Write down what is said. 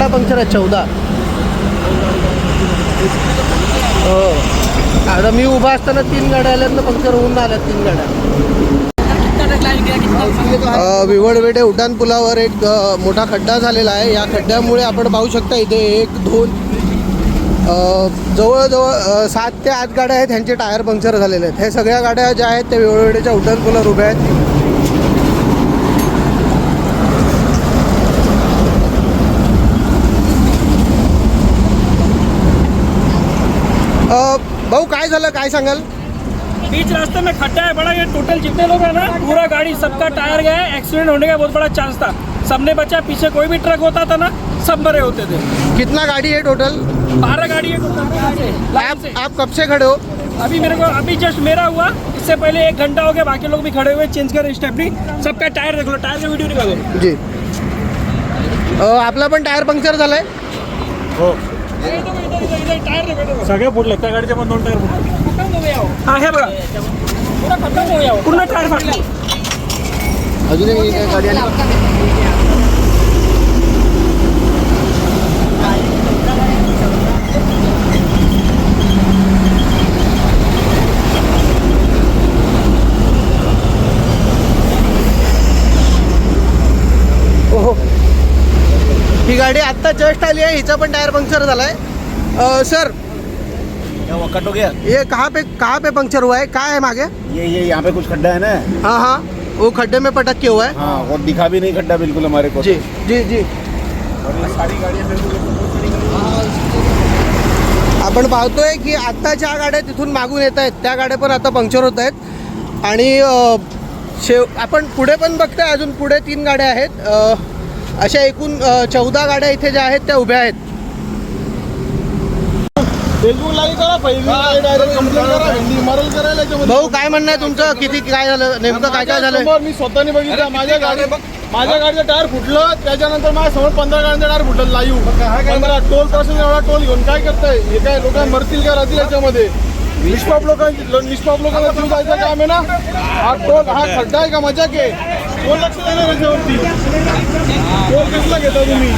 Puncture आहे 14. हो, आता मी उभा असताना 3 गाड्या आल्यात, पंक्चर होऊन आल्यात 3 गाड्या. विवळवेढे उड्डाणपुलावर एक मोठा खड्डा झालेला आहे. या खड्ड्यामुळे आपण पाहू शकता इथे 1, 2 जवळजवळ 7 ते 8 गाड्या आहेत, ह्यांचे टायर पंक्चर झालेले आहेत. हे सगळ्या गाड्या ज्या आहेत त्या विवळवेढेच्या उड्डाणपुलावर उभ्या आहेत. भाऊ काय झालं, काय सांगाल? बीच रास्ते में खड्डा है बड़ा, ये टोटल जितने लोग हैं ना, पूरा गाड़ी सबका टायर गया है. एक्सीडेंट होने का बहुत बड़ा चांस था. सबने बचा, पीछे कोई भी ट्रक होता था ना, सब मरे होते थे. कितना गाड़ी है टोटल? 12 गाड़ी है टोटल. आप कब से खड़े हो? अभी मेरे को अभी जस्ट मेरा हुआ, इससे पहले 1 घंटा हो गया. बाकी लोग भी खड़े हुए, चेंज कर स्टेपनी. सबका टायर देख लो, टायर का वीडियो निकालो जी. आपला पण टायर पंक्चर झालाय? हो, टायर देखो, सगळे फुटले. त्या गाडीचे पण 2 टायर फुटले. हाँ है बघा, पूरा खत्म हो गया, पूर्ण टायर फाटला. अजूनही गाडी आली. ओहो, ही गाडी आत्ता जस्ट आली आहे, हिचा पण टायर पंक्चर झालाय. सर कट हो गया. ये कहाँ पे पंक्चर हुआ है? कहाँ है मागे? ये यहाँ पे कुछ खड्डा है ना. हाँ हाँ, वो खड्डे में पटक के हुआ है. हाँ, और दिखा भी नहीं खड्डा बिल्कुल हमारे को. जी जी जी. और ये सारी गाड़ियाँ आपण पाहतोय की आत्ता ज्या गाड्या तिथून मागून येत आहेत त्या गाड्या पण आता पंक्चर होत आहेत. आणि आपण पुढे पण बघताय, अजून पुढे 3 गाड्या आहेत. अशा एकूण 14 गाड्या इथे ज्या आहेत त्या उभ्या आहेत. भाऊ काय म्हणणं आहे तुमचं? किती काय झालं नेमकं, काय काय झालं? मी स्वतःने बघितलं. माझ्या गाडीचं टायर फुटलं. त्याच्यानंतर माझ्या समोर 15 गाड्यांचं टायर फुटलं लाईव्ह. 15 टोल पासून एवढा टोल घेऊन काय करताय? हे काय लोक मरतील का राहतील याच्यामध्ये? निष्पाप लोकांना जीव जायचं काम आहे ना. हा टोल, हा खड्डा आहे का मजाक आहे? कोण लक्ष देणार याच्यावरती? टोल कसला घेता तुम्ही?